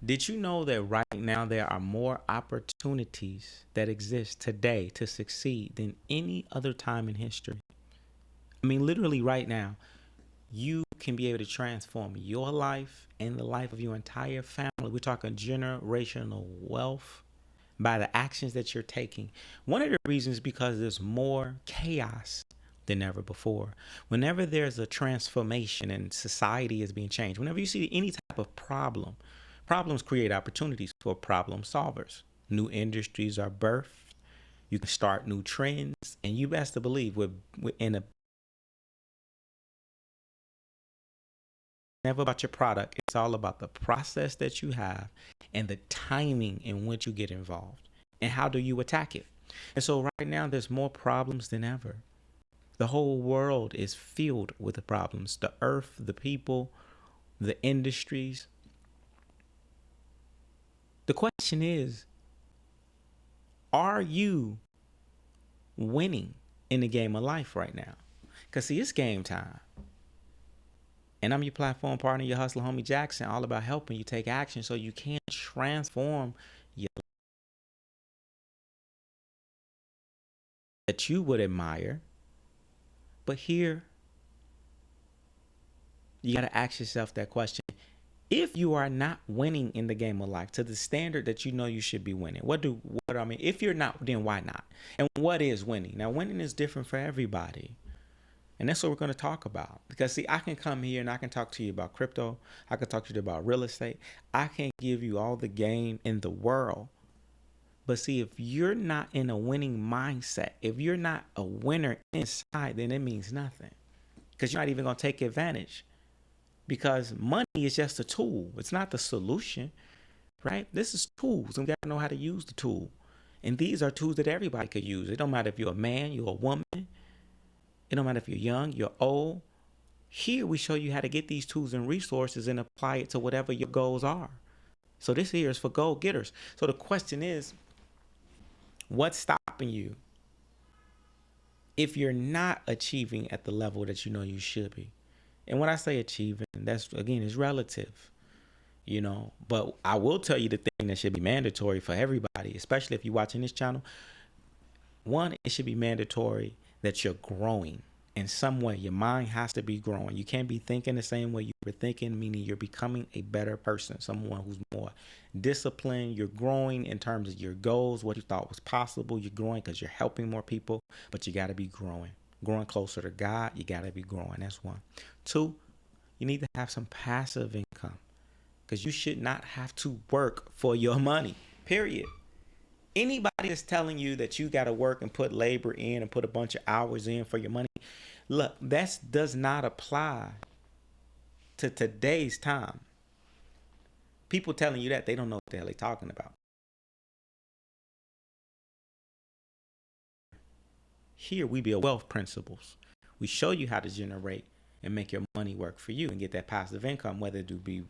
Did you know that right now there are more opportunities that exist today to succeed than any other time in history? I mean, literally right now, you can be able to transform your life and the life of your entire family. We're talking generational wealth by the actions that you're taking. One of the reasons is because there's more chaos than ever before. Whenever there's a transformation and society is being changed, whenever you see any type of problem, problems create opportunities for problem solvers. New industries are birthed. You can start new trends, and you best to believe we're in a never about your product. It's all about the process that you have and the timing in which you get involved and how do you attack it. And so right now there's more problems than ever. The whole world is filled with the problems. The earth, the people, the industries. The question is, are you winning in the game of life right now? Because see, it's game time. And I'm your platform partner, your hustler, homie Jackson, all about helping you take action so you can transform your that you would admire. But here, you got to ask yourself that question. If you are not winning in the game of life to the standard that you know you should be winning, what I mean? If you're not, then why not? And what is winning? Now, winning is different for everybody. And that's what we're going to talk about. Because, see, I can come here and I can talk to you about crypto. I can talk to you about real estate. I can give you all the game in the world. But, see, if you're not in a winning mindset, if you're not a winner inside, then it means nothing. Because you're not even going to take advantage. Because money is just a tool. It's not the solution, right? This is tools. And we got to know how to use the tool. And these are tools that everybody could use. It don't matter if you're a man, you're a woman. It don't matter if you're young, you're old. Here we show you how to get these tools and resources and apply it to whatever your goals are. So this here is for goal getters. So the question is, what's stopping you if you're not achieving at the level that you know you should be? And when I say achieving, that's again is relative, But I will tell you the thing that should be mandatory for everybody, especially if you're watching this channel. One, it should be mandatory that you're growing in some way. Your mind has to be growing. You can't be thinking the same way you were thinking, meaning you're becoming a better person, someone who's more disciplined. You're growing in terms of your goals, what you thought was possible. You're growing because you're helping more people, but you got to be growing closer to God. You got to be growing. That's one. Two, you need to have some passive income because you should not have to work for your money, period. Anybody that's telling you that you got to work and put labor in and put a bunch of hours in for your money, look, that does not apply to today's time. People telling you that, they don't know what the hell they're talking about. Here we build wealth principles. We show you how to generate and make your money work for you and get that passive income, whether it be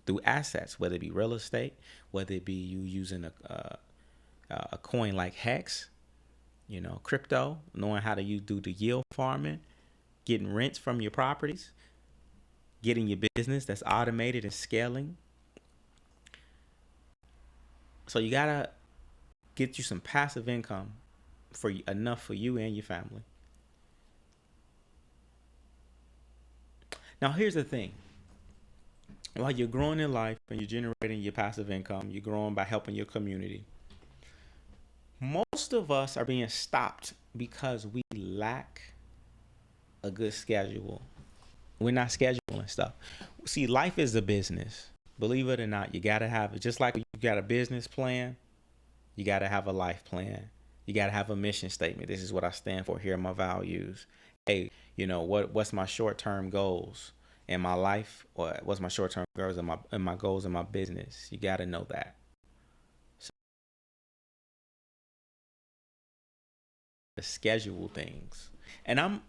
through assets, whether it be real estate, whether it be you using a coin like Hex, crypto, knowing how to do the yield farming, getting rents from your properties, getting your business that's automated and scaling. So you gotta get you some passive income for enough for you and your family. Now here's the thing. While you're growing in life and you're generating your passive income, you're growing by helping your community. Most of us are being stopped because we lack a good schedule. We're not scheduling stuff. See, life is a business. Believe it or not, you got to have it. Just like you got a business plan, you got to have a life plan. You got to have a mission statement. This is what I stand for. Here are my values. Hey, what's my short-term goals in my life? Or what's my short-term goals and my goals in my business? You got to know that. So, schedule things. And I'm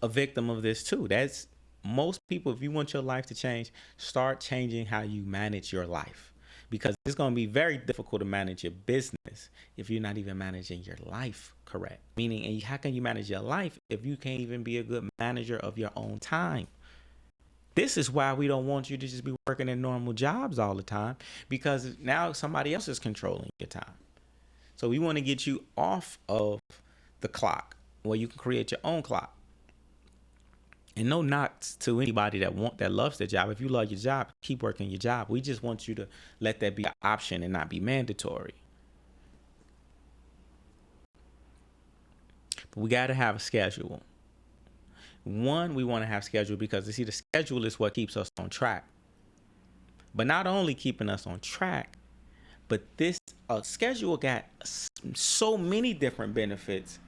a victim of this too. That's most people. If you want your life to change, start changing how you manage your life, because it's going to be very difficult to manage your business if you're not even managing your life correct. Meaning, and how can you manage your life if you can't even be a good manager of your own time? This is why we don't want you to just be working in normal jobs all the time, because now somebody else is controlling your time. So we want to get you off of the clock where you can create your own clock. And no knocks to anybody that loves their job. If you love your job, keep working your job. We just want you to let that be an option and not be mandatory. But we got to have a schedule. One, we want to have schedule because, you see, the schedule is what keeps us on track. But not only keeping us on track, but this schedule got so many different benefits.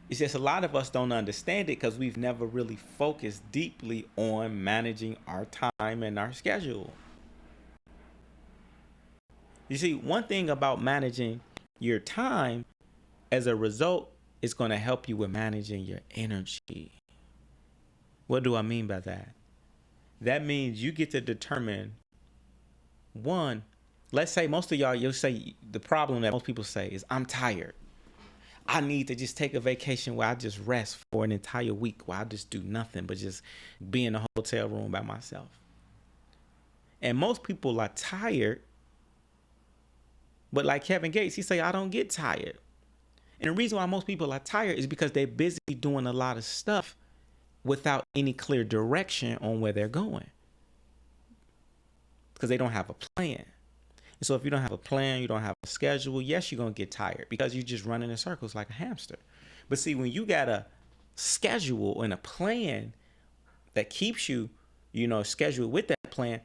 It's just a lot of us don't understand it because we've never really focused deeply on managing our time and our schedule. You see, one thing about managing your time, as a result, is going to help you with managing your energy. What do I mean by that? That means you get to determine, one, let's say most of y'all, you'll say the problem that most people say is, I'm tired. I need to just take a vacation where I just rest for an entire week, where I just do nothing but just be in a hotel room by myself. And most people are tired, but like Kevin Gates, he say, I don't get tired. And the reason why most people are tired is because they're busy doing a lot of stuff without any clear direction on where they're going, because they don't have a plan. And so if you don't have a plan, you don't have a schedule, yes, you're going to get tired because you're just running in circles like a hamster. But see, when you got a schedule and a plan that keeps you, scheduled with that plan,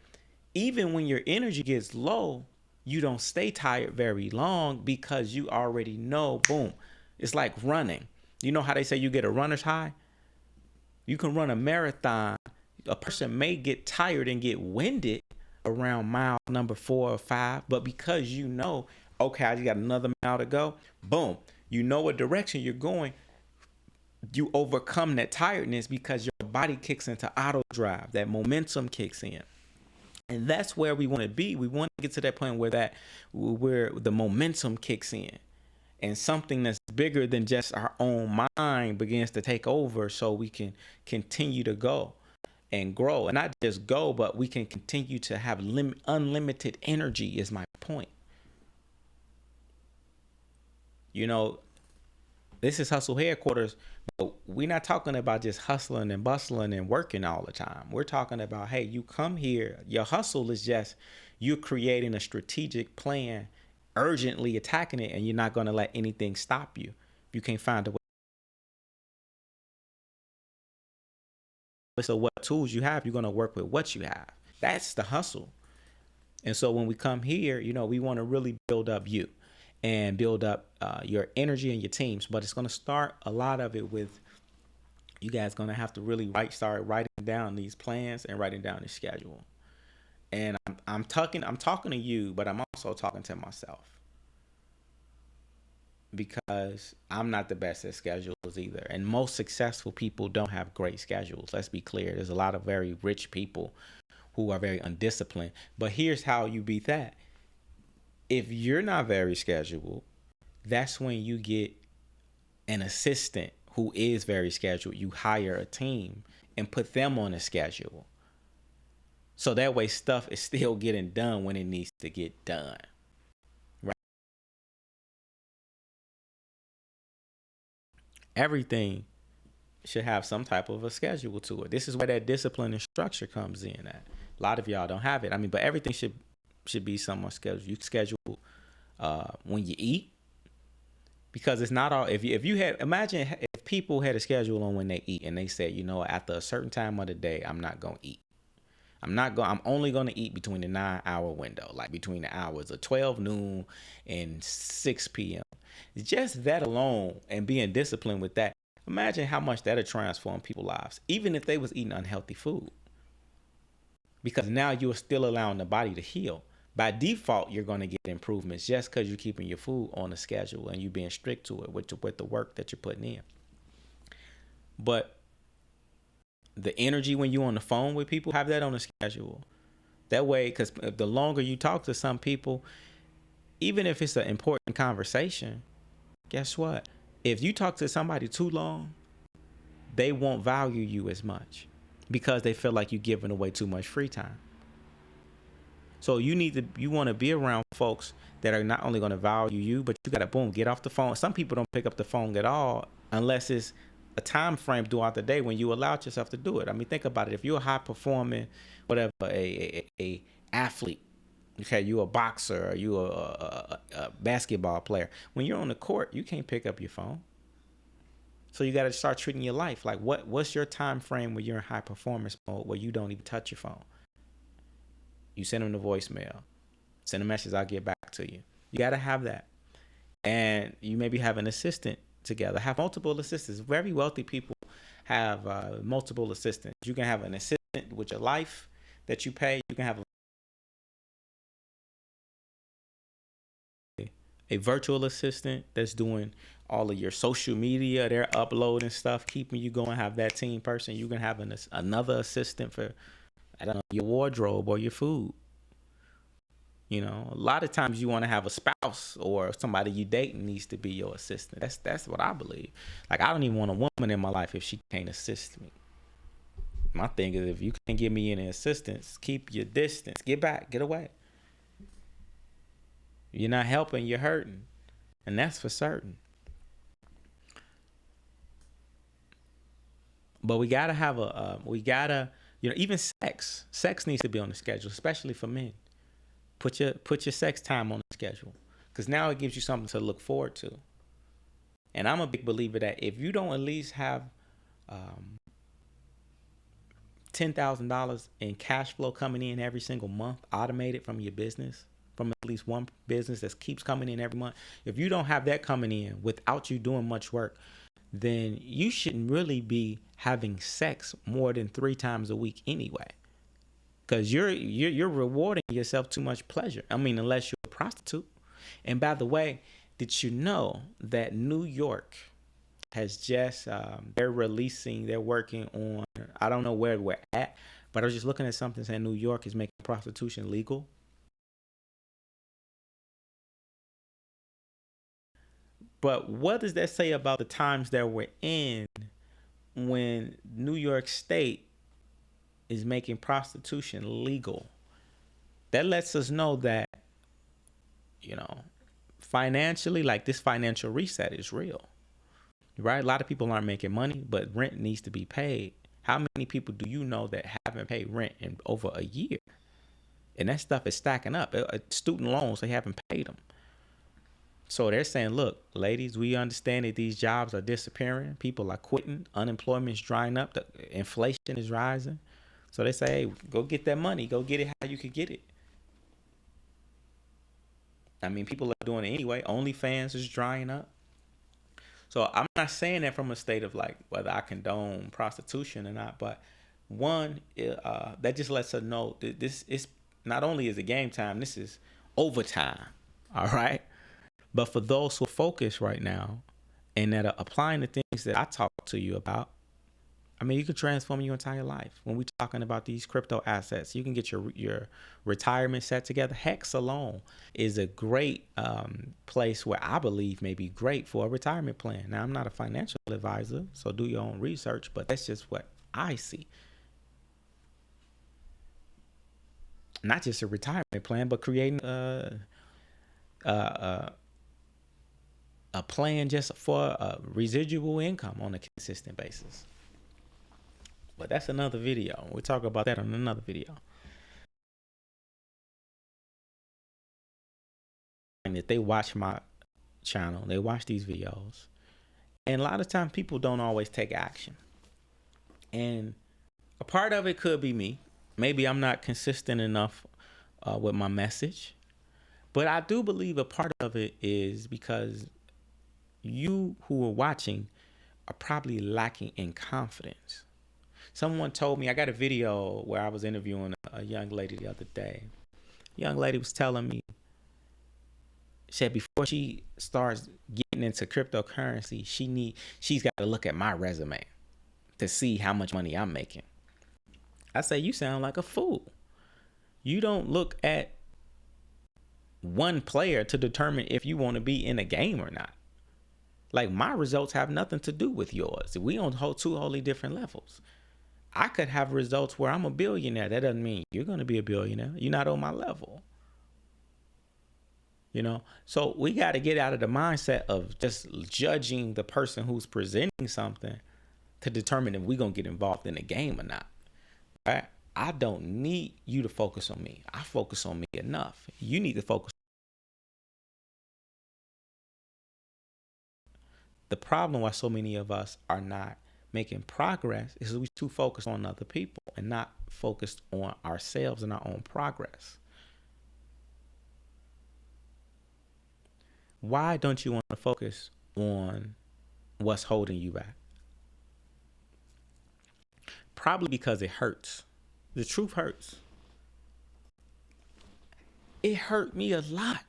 even when your energy gets low, you don't stay tired very long because you already know, boom, it's like running. You know how they say you get a runner's high? You can run a marathon. A person may get tired and get winded around mile number 4 or 5, but because okay, I just got another mile to go, boom, you know what direction you're going, you overcome that tiredness because your body kicks into auto drive, that momentum kicks in. And that's where we want to be. We want to get to that point where the momentum kicks in and something that's bigger than just our own mind begins to take over, so we can continue to go and grow, and not just go, but we can continue to have unlimited energy is my point. This is Hustle Headquarters, but we're not talking about just hustling and bustling and working all the time. We're talking about, hey, you come here, your hustle is just you're creating a strategic plan, urgently attacking it, and you're not going to let anything stop you. If you can't find a way. So what tools you have, you're going to work with what you have. That's the hustle. And so when we come here, we want to really build up you and build up your energy and your teams. But it's going to start a lot of it with you guys going to have to really start writing down these plans and writing down the schedule. And I'm talking to you, but I'm also talking to myself, because I'm not the best at schedules either. And most successful people don't have great schedules. Let's be clear. There's a lot of very rich people who are very undisciplined. But here's how you beat that. If you're not very scheduled, that's when you get an assistant who is very scheduled. You hire a team and put them on a schedule. So that way stuff is still getting done when it needs to get done. Everything should have some type of a schedule to it. This is where that discipline and structure comes in at. A lot of y'all don't have it. But everything should be somewhat scheduled. You schedule when you eat, because it's not all. If you had, imagine if people had a schedule on when they eat, and they said, after a certain time of the day, I'm not gonna eat. I'm only gonna eat between the 9-hour window, like between the hours of 12 noon and 6 p.m. Just that alone, and being disciplined with that, imagine how much that'll transform people's lives, even if they was eating unhealthy food. Because now you're still allowing the body to heal. By default, you're going to get improvements just because you're keeping your food on a schedule and you being strict to it with the work that you're putting in. But the energy when you're on the phone with people, have that on a schedule. That way, because the longer you talk to some people, even if it's an important conversation, guess what? If you talk to somebody too long, they won't value you as much. because they feel like you're giving away too much free time. So you want to be around folks that are not only going to value you, but you got to boom, get off the phone. Some people don't pick up the phone at all unless it's a time frame throughout the day when you allowed yourself to do it. I mean, think about it. If you're a high performing, whatever, a athlete, okay, you a boxer or you a basketball player, when you're on the court, you can't pick up your phone. So you got to start treating your life like what's your time frame when you're in high performance mode where you don't even touch your phone. You send them the voicemail, send a message, I'll get back to you. You got to have that. And you maybe have an assistant together. Have multiple assistants. Very wealthy people have multiple assistants. You can have an assistant with your life that you pay. You can have a virtual assistant that's doing all of your social media. They're uploading stuff, keeping you going. Have that team person. You can have another assistant for, I don't know, your wardrobe or your food. You know, a lot of times you want to have a spouse or somebody you dating needs to be your assistant. That's what I believe. Like, I don't even want a woman in my life if she can't assist me. My thing is, if you can't give me any assistance, keep your distance. Get back. Get away. You're not helping. You're hurting. And that's for certain. But we got to have even sex. Sex needs to be on the schedule, especially for men. Put your sex time on the schedule, because now it gives you something to look forward to. And I'm a big believer that if you don't at least have $10,000 in cash flow coming in every single month, automated from your business, from at least one business that keeps coming in every month, if you don't have that coming in without you doing much work, then you shouldn't really be having sex more than 3 times a week anyway. Because you're rewarding yourself too much pleasure. I mean, unless you're a prostitute. And by the way, did you know that New York has just, they're working on, I don't know where we're at, but I was just looking at something saying New York is making prostitution legal. But what does that say about the times that we're in when New York State is making prostitution legal? That lets us know that, financially, like, this financial reset is real, right? A lot of people aren't making money, but rent needs to be paid. How many people do you know that haven't paid rent in over a year? And that stuff is stacking up. Student loans, they haven't paid them. So they're saying, look, ladies, we understand that these jobs are disappearing. People are quitting. Unemployment is drying up. The inflation is rising. So they say, hey, go get that money. Go get it how you could get it. I mean, people are doing it anyway. OnlyFans is drying up. So I'm not saying that from a state of like whether I condone prostitution or not, but one, that just lets us know that this is not only is it game time, this is overtime. All right. But for those who are focused right now and that are applying the things that I talked to you about, I mean, you can transform your entire life. When we're talking about these crypto assets, you can get your retirement set together. Hex alone is a great place where I believe may be great for a retirement plan. Now, I'm not a financial advisor, so do your own research, but that's just what I see. Not just a retirement plan, but creating a plan just for residual income on a consistent basis. But that's another video. We'll talk about that on another video. And if they watch my channel, they watch these videos, and a lot of times people don't always take action. And a part of it could be me. Maybe I'm not consistent enough with my message. But I do believe a part of it is because you who are watching are probably lacking in confidence. Someone told me, I got a video where I was interviewing a young lady the other day. Young lady was telling me, she said before she starts getting into cryptocurrency, she's got to look at my resume to see how much money I'm making. I say, you sound like a fool. You don't look at one player to determine if you want to be in a game or not. Like, my results have nothing to do with yours. We on two wholly different levels. I could have results where I'm a billionaire. That doesn't mean you're going to be a billionaire. You're not on my level. So we got to get out of the mindset of just judging the person who's presenting something to determine if we're going to get involved in the game or not. Right? I don't need you to focus on me. I focus on me enough. You need to focus. The problem why so many of us are not making progress is we too focused on other people and not focused on ourselves and our own progress. Why don't you want to focus on what's holding you back? Probably because it hurts. The truth hurts. It hurt me a lot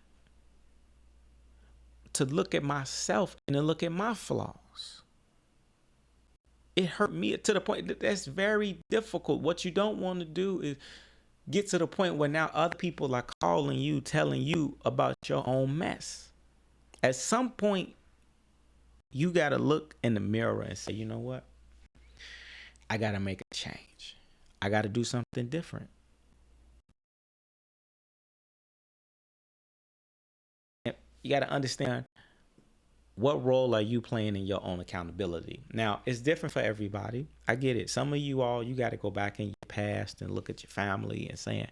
to look at myself and to look at my flaws. It hurt me to the point that that's very difficult. What you don't want to do is get to the point where now other people are calling you, telling you about your own mess. At some point, you got to look in the mirror and say, you know what? I got to make a change. I got to do something different. You got to understand, what role are you playing in your own accountability? Now, it's different for everybody. I get it. Some of you got to go back in your past and look at your family and saying,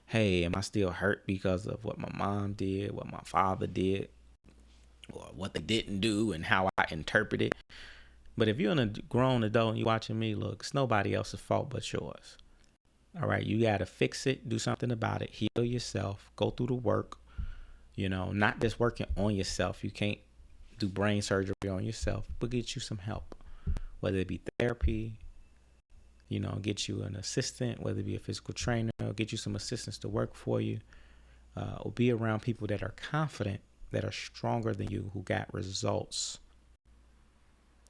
hey, am I still hurt because of what my mom did, what my father did, or what they didn't do and how I interpret it? But if you're a grown adult and you're watching me, look, it's nobody else's fault but yours. All right, you got to fix it, do something about it, heal yourself, go through the work, not just working on yourself. You can't do brain surgery on yourself, but get you some help, whether it be therapy, get you an assistant, whether it be a physical trainer, or get you some assistants to work for you, or be around people that are confident, that are stronger than you, who got results.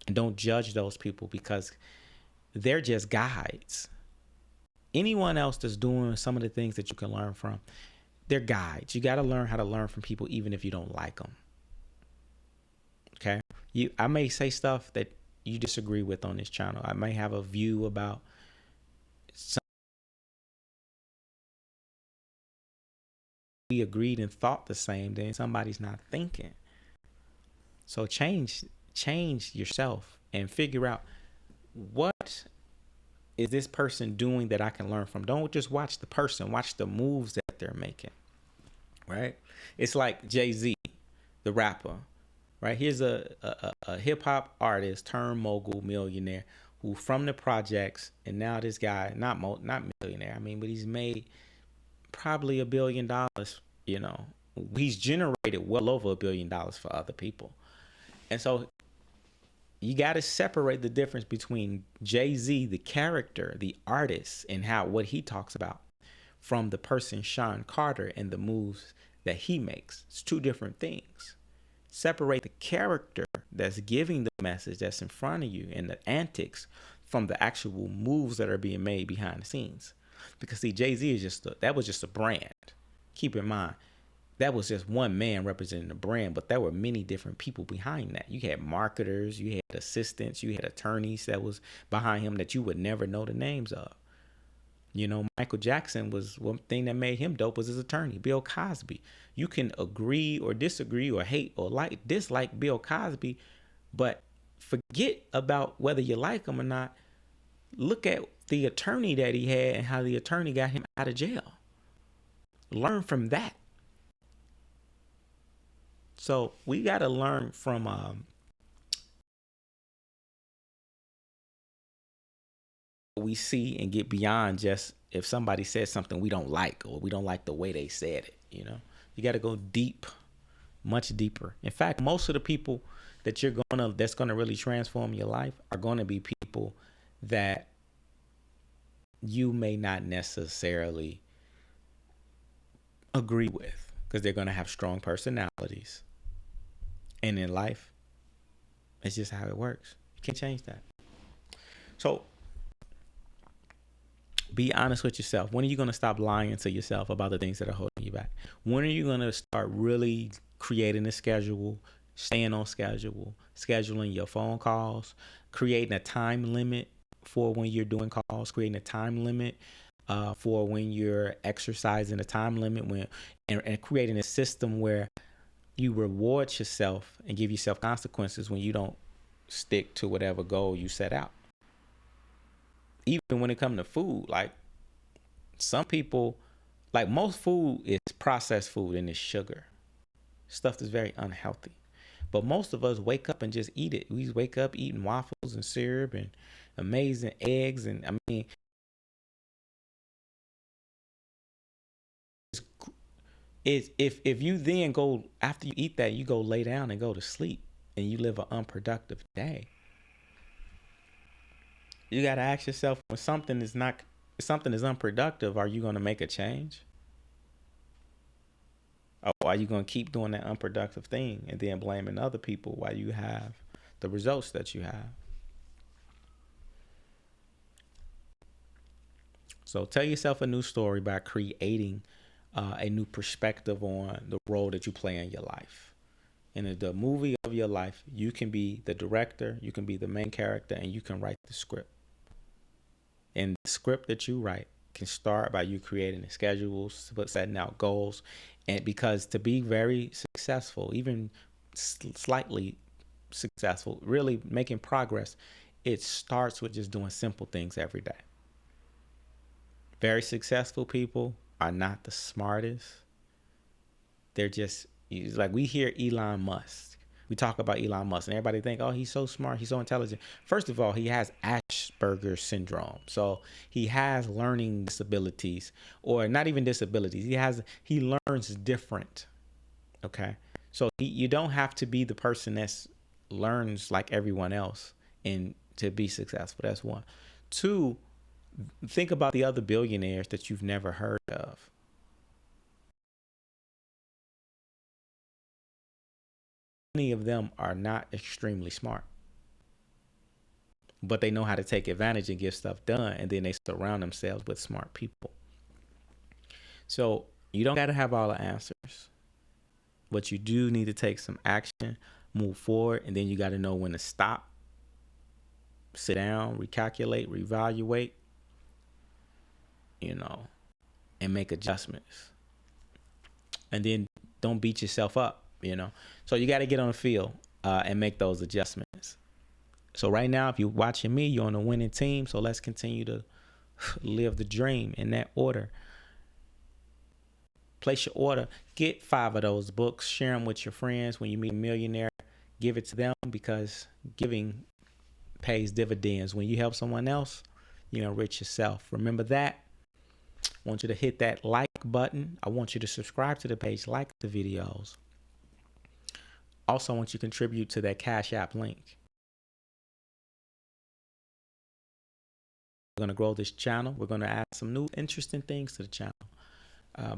And don't judge those people because they're just guides. Anyone else that's doing some of the things that you can learn from, they're guides. You got to learn how to learn from people even if you don't like them. Okay? I may say stuff that you disagree with on this channel. I may have a view about something we agreed and thought the same, then somebody's not thinking. So change yourself and figure out, what is this person doing that I can learn from? Don't just watch the person, watch the moves that they're making. Right? It's like Jay-Z, the rapper. Right? Here's a hip hop artist turned mogul millionaire who from the projects, and now this guy, not millionaire, but he's made probably $1 billion. He's generated well over $1 billion for other people. And so you got to separate the difference between Jay-Z, the character, the artist, and what he talks about, from the person Sean Carter and the moves that he makes. It's two different things. Separate the character that's giving the message that's in front of you and the antics from the actual moves that are being made behind the scenes. Because see, Jay-Z that was just a brand. Keep in mind, that was just one man representing the brand, but there were many different people behind that. You had marketers, you had assistants, you had attorneys that was behind him that you would never know the names of. Michael Jackson, was one thing that made him dope was his attorney, Bill Cosby. You can agree or disagree or hate or dislike Bill Cosby, but forget about whether you like him or not. Look at the attorney that he had and how the attorney got him out of jail. Learn from that. So we got to learn from we see and get beyond just if somebody says something we don't like or we don't like the way they said it. You got to go deep, much deeper. In fact, most of the people that's gonna really transform your life are going to be people that you may not necessarily agree with, because they're going to have strong personalities. And in life, it's just how it works. You can't change that. So be honest with yourself. When are you going to stop lying to yourself about the things that are holding you back? When are you going to start really creating a schedule, staying on schedule, scheduling your phone calls, creating a time limit for when you're doing calls, creating a time limit for when you're exercising, a time limit when and creating a system where you reward yourself and give yourself consequences when you don't stick to whatever goal you set out. Even when it comes to food, like some people, like most food is processed food and it's sugar, stuff that's very unhealthy. But most of us wake up and just eat it. We wake up eating waffles and syrup and amazing eggs. And I mean, if you then go after you eat that, you go lay down and go to sleep and you live an unproductive day. You got to ask yourself, when something is unproductive, are you going to make a change? Or are you going to keep doing that unproductive thing and then blaming other people while you have the results that you have? So tell yourself a new story by creating a new perspective on the role that you play in your life. In the movie of your life, you can be the director, you can be the main character, and you can write the script. And the script that you write can start by you creating schedules, setting out goals. And because to be very successful, even slightly successful, really making progress, it starts with just doing simple things every day. Very successful people are not the smartest. They're just like, we hear Elon Musk. We talk about Elon Musk and everybody think, oh, he's so smart, he's so intelligent. First of all, he has Asperger's syndrome. So he has learning disabilities, or not even disabilities. He learns different. Okay. So you don't have to be the person that learns like everyone else and to be successful. That's one. Two, think about the other billionaires that you've never heard of. Many of them are not extremely smart, but they know how to take advantage and get stuff done, and then they surround themselves with smart people. So you don't got to have all the answers, but you do need to take some action, move forward, and then you got to know when to stop, sit down, recalculate, reevaluate, and make adjustments. And then don't beat yourself up. So you got to get on the field and make those adjustments. So right now, if you're watching me, you're on a winning team. So let's continue to live the dream in that order. Place your order. Get 5 of those books. Share them with your friends. When you meet a millionaire, give it to them, because giving pays dividends. When you help someone else, you enrich yourself. Remember that. I want you to hit that like button. I want you to subscribe to the page, like the videos. Also, I want you to contribute to that Cash App link. We're going to grow this channel. We're going to add some new interesting things to the channel.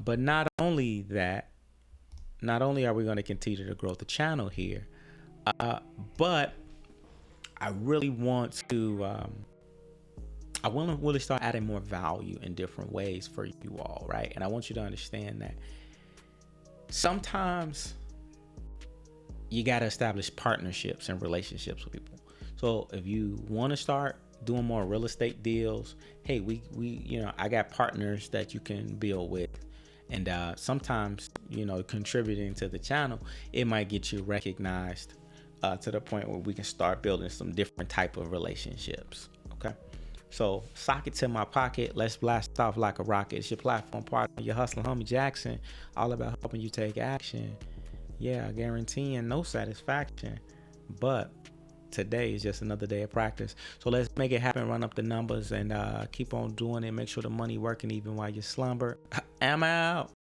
But not only that, not only are we going to continue to grow the channel here, but I really want to, I want to really start adding more value in different ways for you all, right? And I want you to understand that sometimes you got to establish partnerships and relationships with people. So if you want to start doing more real estate deals, hey, I got partners that you can build with. And sometimes, contributing to the channel, it might get you recognized to the point where we can start building some different type of relationships. Okay. So sock it to my pocket. Let's blast off like a rocket. It's your platform partner, your hustling homie Jackson, all about helping you take action. Yeah, guaranteeing no satisfaction, but today is just another day of practice. So let's make it happen, run up the numbers, and keep on doing it. Make sure the money working even while you slumber. I'm out.